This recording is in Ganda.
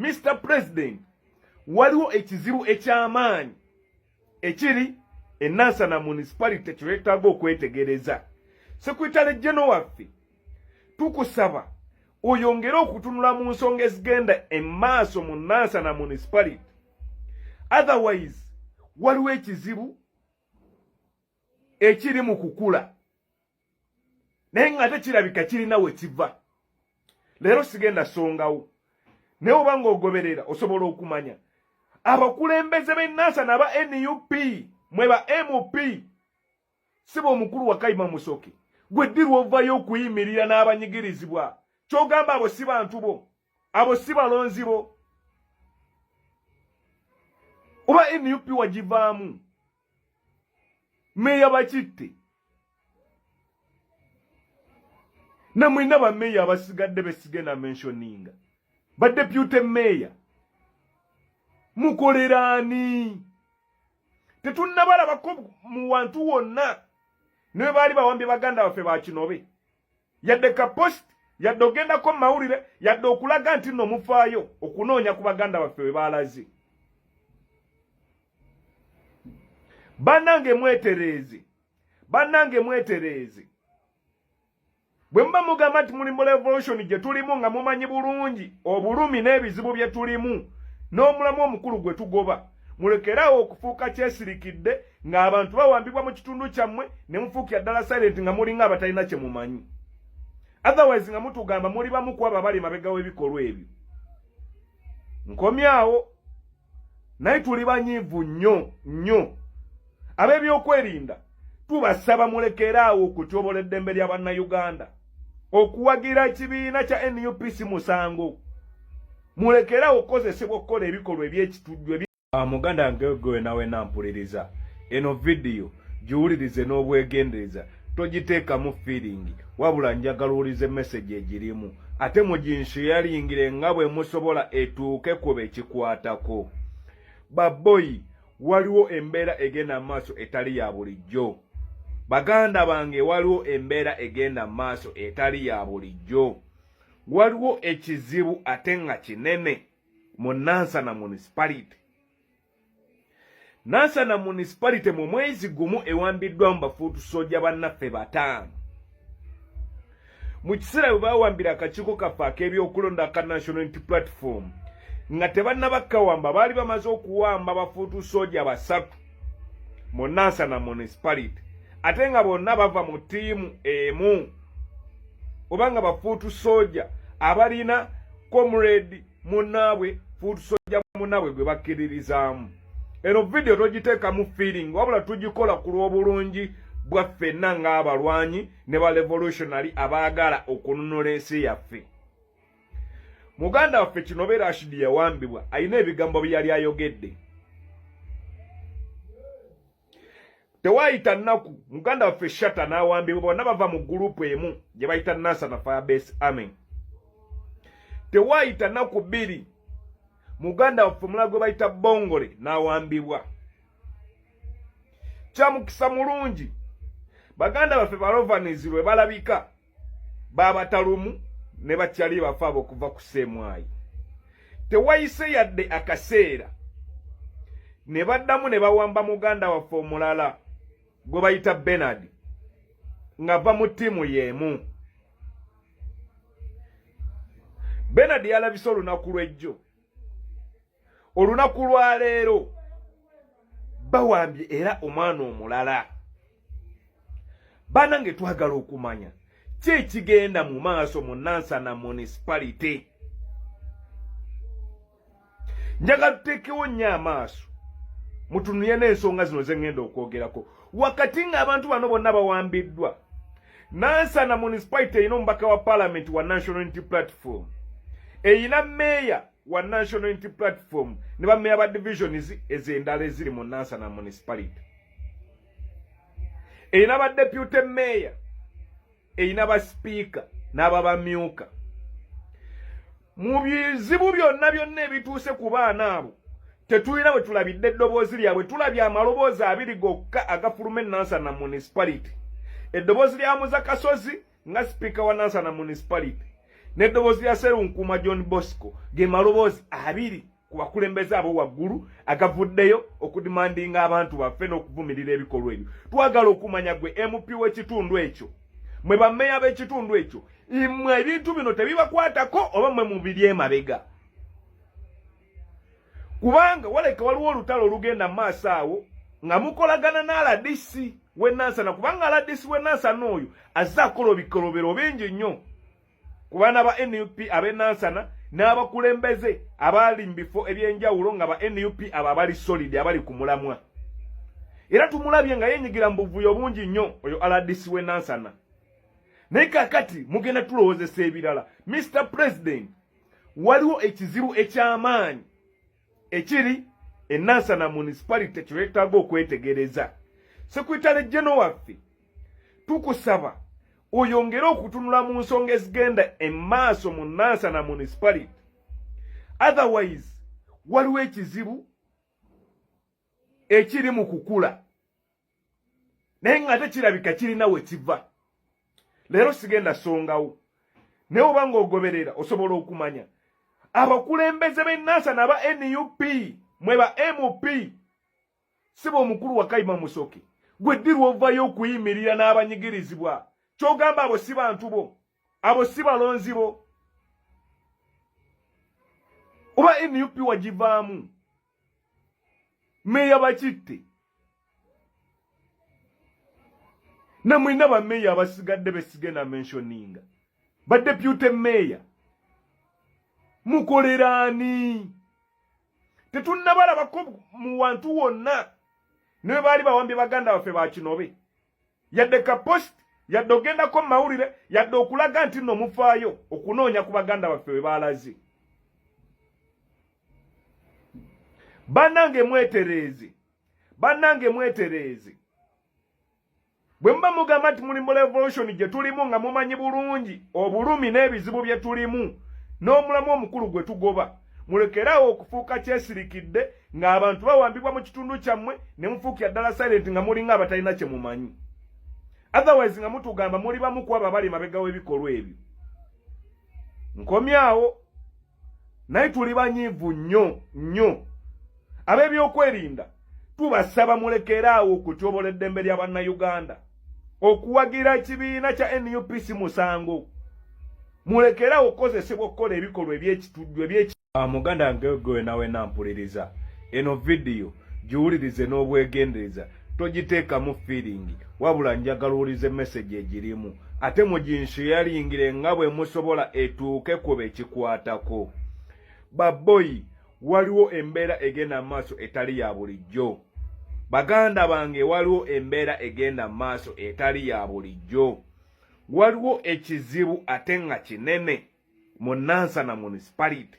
Mr. President, waliwo ekizibu eky'amaanyi ekiri Nansana municipality kyetaaga okwetegereza. Secretary General waffe tukusaba oyongere okutunula mu nsonga ezigenda emmaaso mu Nansana municipality. Otherwise waliwo ekizibu ekiri mu kukula naye nga tekirabika kirina we kiva. Leero sigenda songawo naye oba ng'ogoberera osobola okumanya abakulembeze b'e Nansana aba NUP mwe ba MP siba omukulu wa Kayima Musoke gwe ddirwa ovayo okuyimirira n'abanyigirizibwa kyogamba abo si bantu bo, abo si balonzi bo. Oba NUP wagivaamu meya bakitte namwina bameya abasigadde besigenda mentioninga ba deputy meya mukoleraani tetunnabalabako mu wantu wonna ne baali bawambye baganda baffe ba Kinobe yadde ka post yadde ogendako mawulire yadde okulaga nti nno mufaayo okunoonya ku baganda baffe we baalaze. Bannange mwetereeze bwe mba mugamba nti muli mu revolution gye tulimu nga mumanyi bulungi obulumi n'ebizibu bye tulimu n'omulamu omukulu gwe tugoba, mulekerawo okufuuka kyesirikidde ng'abantu bawambibwa mu kitundu kyammwe ne mufuukira ddala silent nga mulinga abatalina kye mumanyi. Otherwise nga mutugamba muli bamu ku abo abali mabega w'ebikolwa ebyo. Nkomyawo naye tuli banyiivu nnyo. Ab'ebyokwerinda tubasaba mulekeraawo okutyobola eddembe lya bannayuganda, okuwagira ekibiina kya NUP si musango. Mulekeraawo okukozesebwa okukola ebikolwa eby'ekitujju. Muganda ngegwe nawe nampuliriza eno video giwulirize n'obwegendereza, togiteekamu feeling wabula njagala ulize message egirimu ate muginsharingire nga bwe musobola etuuke kuba ekikwatako. Baboyi waliwo embeera egenda maaso etali ya bulijjo. Baganda bange waliwo embeera egenda maaso etali ya bulijjo. Waliwo ekizibu ate nga kinene mu Nansana municipality. Nansana municipality mu mwezi gumu ewambiddwa mu bafuutu sojja bannaffe 5. Mu kiseera bwe baawambira akakiiko kaffe ak'ebyokulonda ka National Unity Platform nga tebannaba kawamba baali bamaze okuwamba bafuutu sojja 3 mu Nansana municipality ate nga bonna bava mu ttiimu emu oba nga bafuutu sojja abalina comrade munnaabwe fuutu sojja munnaabwe gwe bakkiririzaamu. Eno video togiteekamu feeling wabula tugikola ku lw'obulungi bwaffenna ng'abalwanyi ne ba revolutionary abaagala okununula ensi yaffe. Muganda waffe Kinobe Rashid yawambibwa ayina ebigambo bye yali ayogedde. Tewaayita nnaku muganda waffe Shatta n'awambibwa bonna bava mu gurupu emu gye bayita Nansana Firebase Army. Tewaayita nnaku 2 muganda waffe omulala gwe bayita Bongole n'awambibwa. Kyamukisa mulungi baganda baffe balovanizi lwe balabika baabatalumu ne bakyali bafaabo okuva ku Ssemwayi. Tewayise yadde akaseera ne baddamu ne bawamba muganda waffe omulala gwe bayita Bernard ng'ava mu ttiimu y'emu. Bernard yalabise olunaku lw'ejjo. Olunaku lwa leero bawambye era omwana omulala. Banange twagala okumanya ki ekigenda mu maaso mu Nansana municipality. Njagala tuteekewo nnyo amaaso mutunulye n'ensonga zino ze ngenda okwogerako. Wakati ng'abantu bano bonna bawambiddwa, Nansana municipality erina omubaka wa parliament wa National Unity Platform, erina meya wa National Unity Platform ne bameya ba divisions ez'endala eziri mu Nansana municipality. Erina ba deputy meya, erina ba speaker n'ababamyuka. Mu bizibu byonna ebituuse ku baana abo tetulina bwe tulabidde eddoboozi lyabwe. Tulabye amaloboozi 2 gokka agafuluma Nansana municipality. Eddoboozi lya Muza Kasozi nga speaker wa Nansana municipality, n'eddoboozi lya Sserunkuma John Bosco ge maloboozi abiri ku bakulembeze abo waggulu agavuddeyo okudimandinga abantu baffe n'okuvumirira ebikolwa ebyo. Twagala okumanya gwe MP w'ekitundu ekyo, mwe bammeeya b'ekitundu ekyo, mmwe ebintu bino tebibakwatako oba mmwe mubiri emabega? Kubanga waleka waliwo olutalo olugenda mu maaso awo nga mukolagana n'aladisi w'Enansana, kubanga aladisi w'Enansana oyo azze akola ebikolobero bingi nnyo ku baana ba NUP ab'Enansana n'abakulembeze abali mu bifo ebyenjawulo nga ba NUP abo abali solid abali ku mulamwa. Era tumulabye nga yenyigira mu buvuyo bungi nnyo oyo aladisi w'Enansana. Naye kakati mugenda tulowoozesa ebirala. Mr. President, waliwo ekizibu eky'amaanyi ekiri Enansana municipality kyetaaga okwetegereza. Secretary General waffe tukusaba oyongere okutunula mu nsonga ezigenda emmaaso mu Nansana municipality. Otherwise waliwo ekizibu ekiri mu kukula naye nga tekirabika kirina we kiva. Leero sigenda songawo naye oba ng'ogoberera osobola okumanya abakulembeze b'Enansana aba NUP mwe ba MP siba omukulu wa Kayima Musoke gwe ddirwa ovayo okuyimirira n'abanyigirizibwa. Kyogamba abo si bantu bo, abo si balonzi bo. Oba NUP wagivaamu meeya bakitte namwina bammeeya abasigadde besigenda mentioninga badeputy meeya mukoleraani. Tetunnabalabako mu wantu wonna ne baali bawambye baganda baffe ba Kinobe yadde ka post yadde ogendako mawulire yadde okulaga nti nno mufaayo okunoonya ku baganda baffe we baalaze. Bannange mwetereeze bwe muba mugamba nti muli mu revolution gye tulimu nga mumanyi bulungi obulumi n'ebizibu bye tulimu n'omulamu omukulu gwe tugoba, mulekerawo okufuuka kyesirikidde ng'abantu bawambibwa mu kitundu kyammwe ne mufuukira ddala silent nga mulinga abatalina kye mumanyi. Otherwise nga mutugamba muli bamu ku abo abali mabega w'ebikolwa ebyo. Nkomyawo naye tuli banyiivu nnyo. Ab'ebyokwerinda tubasaba mulekeraawo okutyobola eddembe lya bannayuganda. Okuwagira ekibiina kya NUP si musango. Mulekeraawo okukozesebwa okukola ebikolwa ebyekitujju Muganda ngegwe nawe nampuliriza. Eno video giwulirize n'obwegendereza. Togiteekamu feeling wabula njagala uwulize message egirimu. Ate muginsharingire nga bwe musobola etuuke ku bekikwatako. Baboyi waliwo embeera egenda maaso etali ya bulijjo. Baganda bange waliwo embeera egenda maaso etali ya bulijjo. Waliwo ekizibu ate nga kinene mu Nansana municipality.